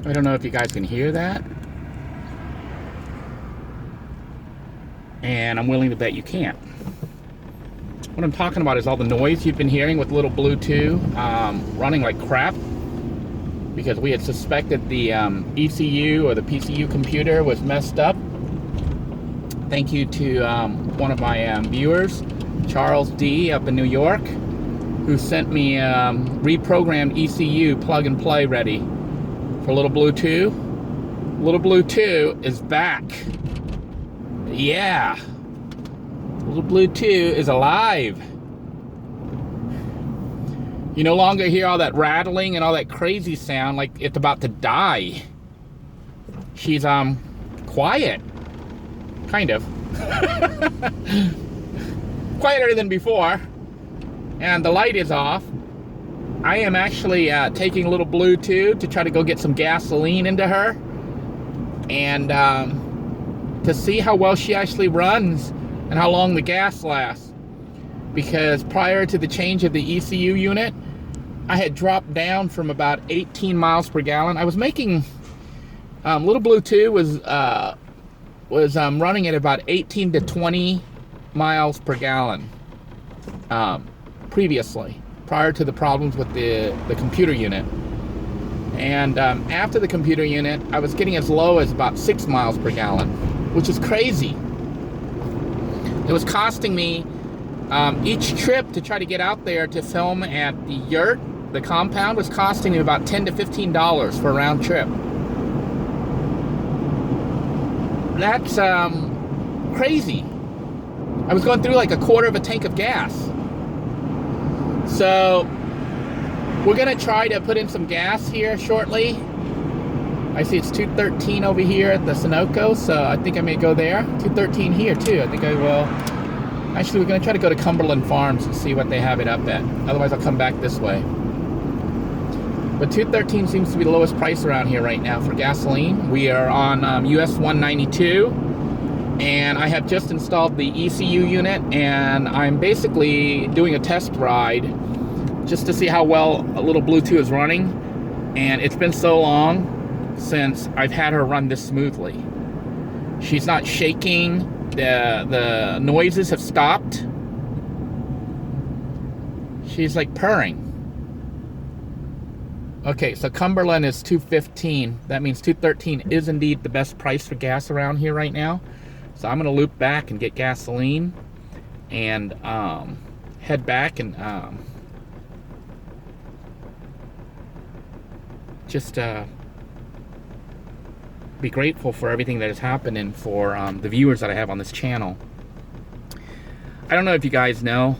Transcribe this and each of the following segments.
I don't know if you guys can hear that. And I'm willing to bet you can't. What I'm talking about is all the noise you've been hearing with little Bluetooth running like crap, because we had suspected the ECU or the PCU computer was messed up. Thank you to one of my viewers, Charles D. up in New York, who sent me reprogrammed ECU plug and play ready for little Bluetooth. Little Bluetooth is back. Yeah. Little Bluetooth is alive. You no longer hear all that rattling and all that crazy sound like it's about to die. She's quiet. Kind of. Quieter than before. And the light is off. I am actually taking a little Bluetooth to try to go get some gasoline into her. And to see how well she actually runs and how long the gas lasts. Because prior to the change of the ECU unit, I had dropped down from about 18 miles per gallon. I was making, little Bluetooth was running at about 18 to 20 miles per gallon previously, prior to the problems with the computer unit. And after the computer unit, I was getting as low as about 6 miles per gallon, which is crazy. It was costing me each trip to try to get out there to film at the yurt, the compound, was costing me about $10 to $15 for a round trip. That's crazy. I was going through like a quarter of a tank of gas. So we're gonna try to put in some gas here shortly. I see it's 213 over here at the Sunoco, so I think I may go there. 213 here too. I think I will. Actually, we're gonna try to go to Cumberland Farms and see what they have it up at. Otherwise, I'll come back this way. But 213 seems to be the lowest price around here right now for gasoline. We are on US 192, and I have just installed the ECU unit, and I'm basically doing a test ride just to see how well a little Bluetooth is running. And it's been so long since I've had her run this smoothly. She's not shaking. The noises have stopped. She's like purring. Okay, so Cumberland is 215. That means 213 is indeed the best price for gas around here right now. So I'm gonna loop back and get gasoline and head back and just be grateful for everything that has happened and for the viewers that I have on this channel. I don't know if you guys know,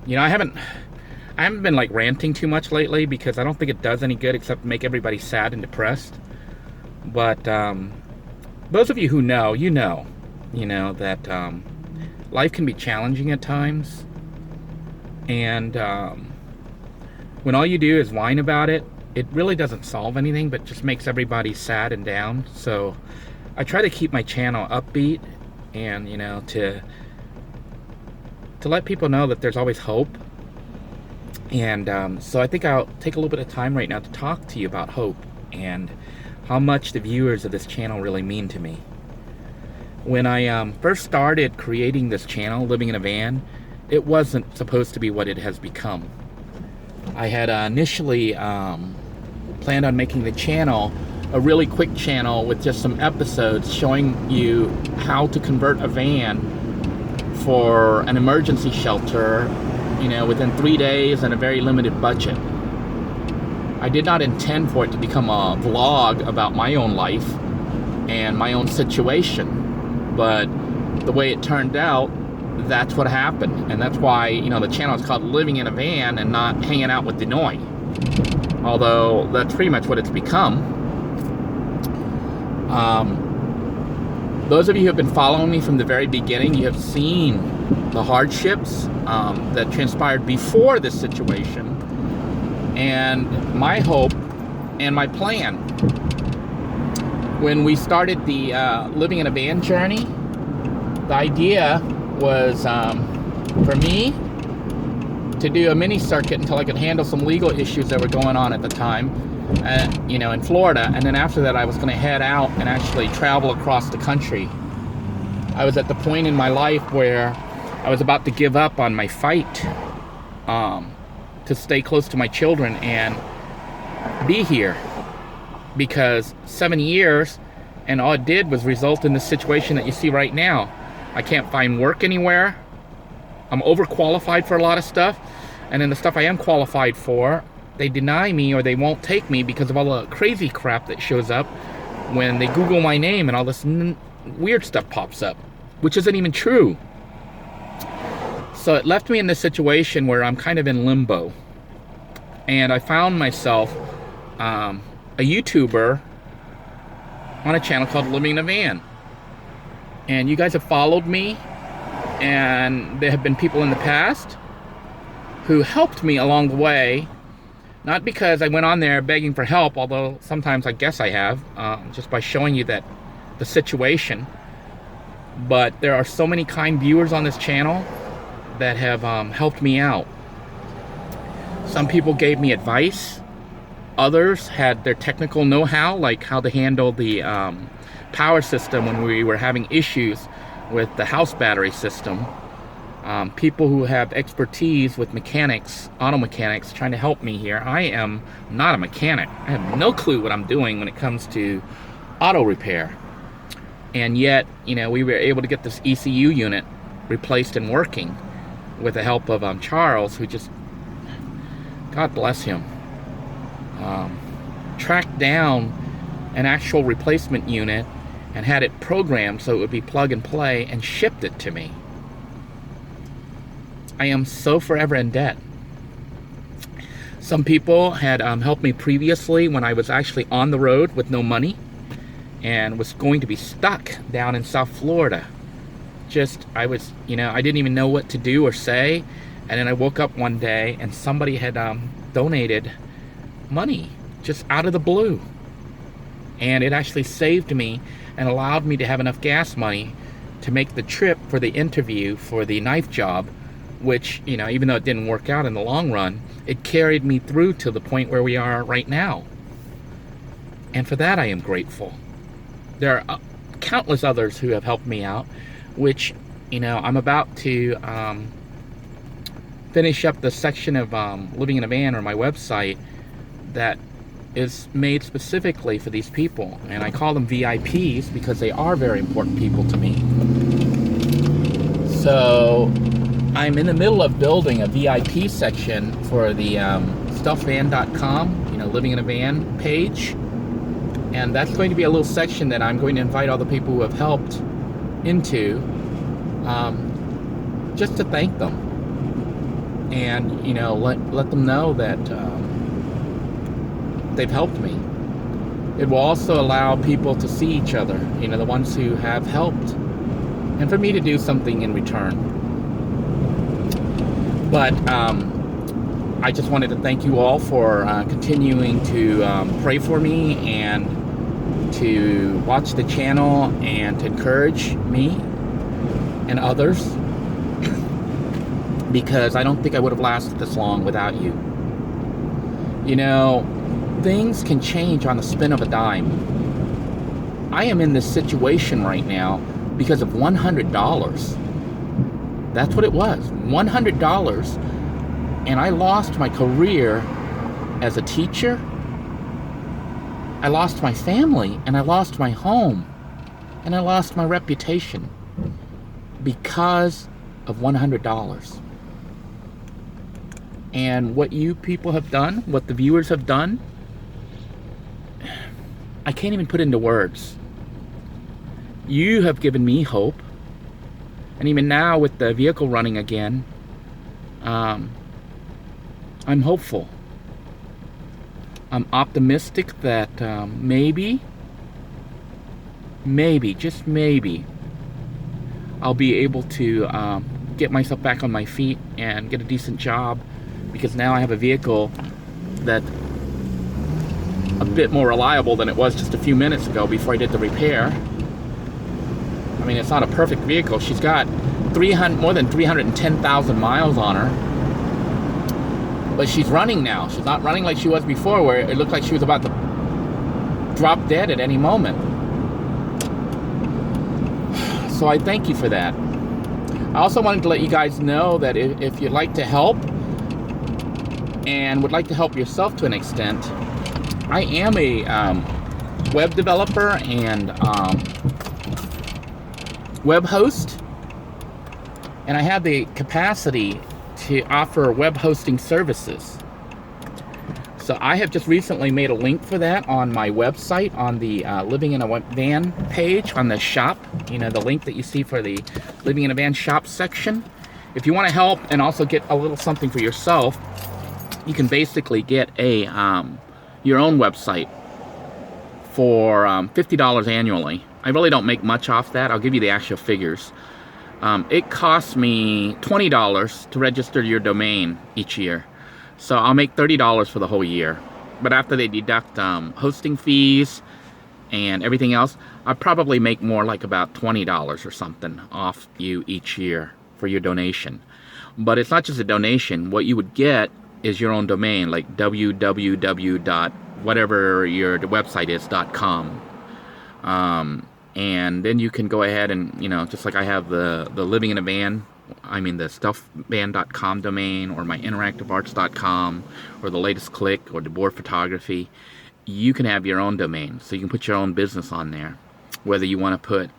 you know, I haven't been like ranting too much lately because I don't think it does any good except make everybody sad and depressed. But those of you who know, you know that life can be challenging at times, and when all you do is whine about it, it really doesn't solve anything, but just makes everybody sad and down. So I try to keep my channel upbeat and, you know, to let people know that there's always hope. And so I think I'll take a little bit of time right now to talk to you about hope and how much the viewers of this channel really mean to me. When I first started creating this channel, Living in a Van, it wasn't supposed to be what it has become. I had initially planned on making the channel a really quick channel with just some episodes showing you how to convert a van for an emergency shelter, you know, within 3 days and a very limited budget. I did not intend for it to become a vlog about my own life and my own situation, but the way it turned out, that's what happened. And that's why, you know, the channel is called Living in a Van and not Hanging Out with Denoy. Although that's pretty much what it's become. Those of you who have been following me from the very beginning, you have seen the hardships that transpired before this situation, and my hope and my plan. When we started the Living in a Van journey, the idea was for me to do a mini circuit until I could handle some legal issues that were going on at the time. you know, in Florida, and then after that I was going to head out and actually travel across the country. I was at the point in my life where I was about to give up on my fight to stay close to my children and be here, because 7 years and all it did was result in the situation that you see right now. I can't find work anywhere. I'm overqualified for a lot of stuff, and then the stuff I am qualified for, they deny me or they won't take me because of all the crazy crap that shows up when they Google my name and all this weird stuff pops up, which isn't even true. So it left me in this situation where I'm kind of in limbo, and I found myself a YouTuber on a channel called Living in a Van. And you guys have followed me, and there have been people in the past who helped me along the way, not because I went on there begging for help, although sometimes I guess I have, just by showing you that the situation. But there are so many kind viewers on this channel that have helped me out. Some people gave me advice. Others had their technical know-how, like how to handle the power system when we were having issues with the house battery system. People who have expertise with mechanics, auto mechanics, trying to help me here. I am not a mechanic. I have no clue what I'm doing when it comes to auto repair. And yet, you know, we were able to get this ECU unit replaced and working with the help of Charles, who just, God bless him, tracked down an actual replacement unit and had it programmed so it would be plug and play and shipped it to me. I am so forever in debt. Some people had helped me previously when I was actually on the road with no money and was going to be stuck down in South Florida. I was, you know, I didn't even know what to do or say, and then I woke up one day and somebody had donated money just out of the blue, and it actually saved me and allowed me to have enough gas money to make the trip for the interview for the knife job, which, you know, even though it didn't work out in the long run, it carried me through to the point where we are right now, and for that I am grateful. There are countless others who have helped me out, which, you know, I'm about to finish up the section of Living in a Van, or my website, that is made specifically for these people, and I call them VIPs because they are very important people to me. So I'm in the middle of building a VIP section for the stuffvan.com, you know, Living in a Van page, and that's going to be a little section that I'm going to invite all the people who have helped into, just to thank them, and, you know, let them know that they've helped me. It will also allow people to see each other, you know, the ones who have helped, and for me to do something in return. But I just wanted to thank you all for continuing to pray for me and to watch the channel and to encourage me and others, because I don't think I would have lasted this long without you. You know, things can change on the spin of a dime. I am in this situation right now because of $100. That's what it was, $100. And I lost my career as a teacher. I lost my family, and I lost my home, and I lost my reputation because of $100. And what you people have done, what the viewers have done, I can't even put into words. You have given me hope, and even now with the vehicle running again, I'm hopeful. I'm optimistic that maybe, just maybe, I'll be able to get myself back on my feet and get a decent job, because now I have a vehicle that's a bit more reliable than it was just a few minutes ago before I did the repair. I mean, it's not a perfect vehicle. She's got more than 310,000 miles on her. But she's running now. She's not running like she was before, where it looked like she was about to drop dead at any moment. So I thank you for that. I also wanted to let you guys know that if you'd like to help and would like to help yourself to an extent, I am a web developer and web host, and I have the capacity to offer web hosting services. So I have just recently made a link for that on my website, on the Living in a Van page, on the shop, you know, the link that you see for the Living in a Van shop section. If you want to help and also get a little something for yourself, you can basically get a your own website for $50 annually. I really don't make much off that. I'll give you the actual figures. It costs me $20 to register your domain each year. So I'll make $30 for the whole year. But after they deduct hosting fees and everything else, I probably make more, like about $20 or something off you each year for your donation. But it's not just a donation. What you would get is your own domain, like www.whatever your website is .com. And then you can go ahead and, you know, just like I have the Living in a Van, I mean the stuffvan.com domain, or my interactivearts.com, or the latest click, or DeBoer Photography. You can have your own domain, so you can put your own business on there. Whether you want to put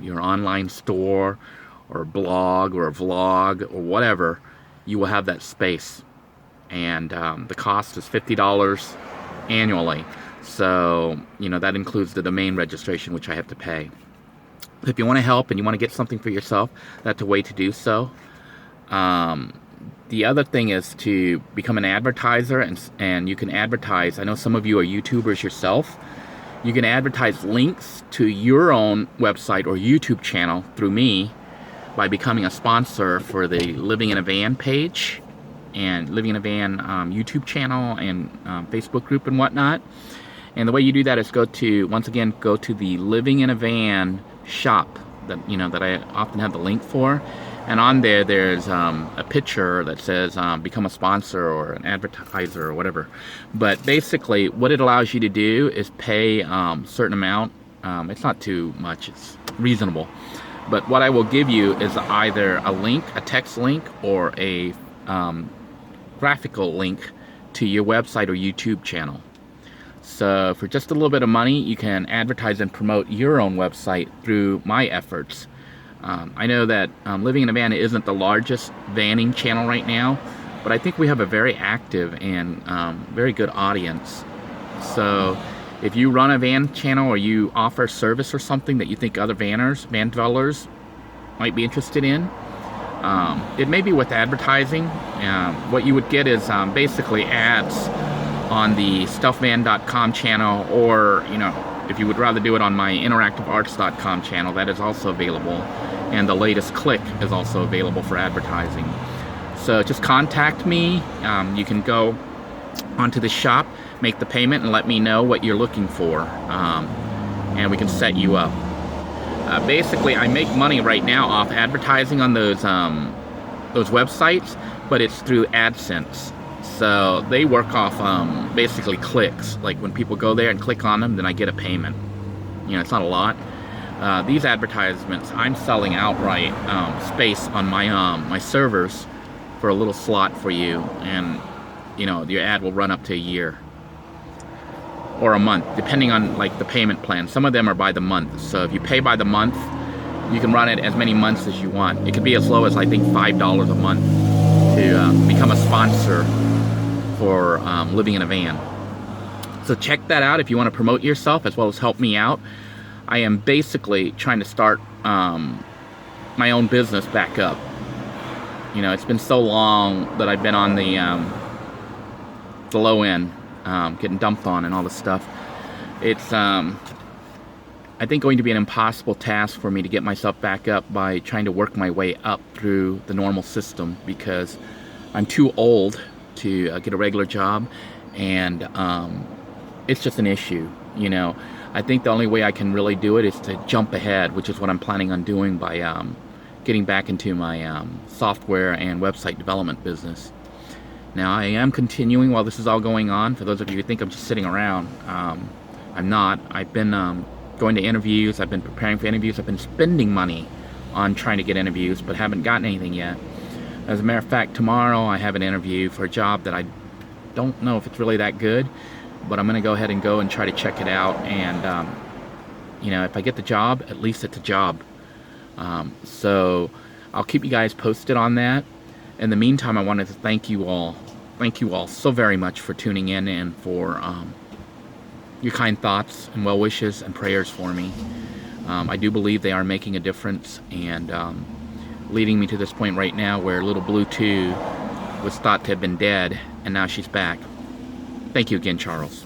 your online store, or a blog, or a vlog, or whatever, you will have that space. And the cost is $50 annually. So, you know, that includes the domain registration, which I have to pay. If you want to help and you want to get something for yourself, that's a way to do so. The other thing is to become an advertiser, and you can advertise. I know some of you are YouTubers yourself. You can advertise links to your own website or YouTube channel through me by becoming a sponsor for the Living in a Van page and Living in a Van YouTube channel and Facebook group and whatnot. And the way you do that is go to the Living in a Van shop that, you know, that I often have the link for, and on there's a picture that says become a sponsor or an advertiser or whatever. But basically what it allows you to do is pay a certain amount. It's not too much, it's reasonable, but what I will give you is either a link, a text link, or a graphical link to your website or YouTube channel. So for just a little bit of money, you can advertise and promote your own website through my efforts. I know that Living in a Van isn't the largest vanning channel right now, but I think we have a very active and very good audience. So if you run a van channel, or you offer service or something that you think other van dwellers might be interested in, it may be with advertising. What you would get is basically ads on the stuffvan.com channel, or, you know, if you would rather do it on my interactivearts.com channel, that is also available, and the latest click is also available for advertising. So just contact me. You can go onto the shop, make the payment, and let me know what you're looking for, and we can set you up. Basically, I make money right now off advertising on those websites, but it's through AdSense. So they work off basically clicks. Like when people go there and click on them, then I get a payment. You know, it's not a lot. These advertisements, I'm selling outright space on my servers for a little slot for you, and you know, your ad will run up to a year or a month, depending on like the payment plan. Some of them are by the month. So if you pay by the month, you can run it as many months as you want. It could be as low as I think $5 a month to become a sponsor for Living in a Van. So check that out if you want to promote yourself as well as help me out. I am basically trying to start my own business back up. You know, it's been so long that I've been on the low end, getting dumped on and all this stuff. It's I think going to be an impossible task for me to get myself back up by trying to work my way up through the normal system, because I'm too old to get a regular job, and it's just an issue. You know, I think the only way I can really do it is to jump ahead, which is what I'm planning on doing by getting back into my software and website development business. Now, I am continuing while this is all going on. For those of you who think I'm just sitting around, I'm not. I've been going to interviews. I've been preparing for interviews. I've been spending money on trying to get interviews, but haven't gotten anything yet. As a matter of fact, tomorrow I have an interview for a job that I don't know if it's really that good, but I'm going to go ahead and go and try to check it out. And, you know, if I get the job, at least it's a job. So I'll keep you guys posted on that. In the meantime, I wanted to thank you all. Thank you all so very much for tuning in and for your kind thoughts and well wishes and prayers for me. I do believe they are making a difference, and leading me to this point right now where little Blue 2 was thought to have been dead, and now she's back. Thank you again, Charles.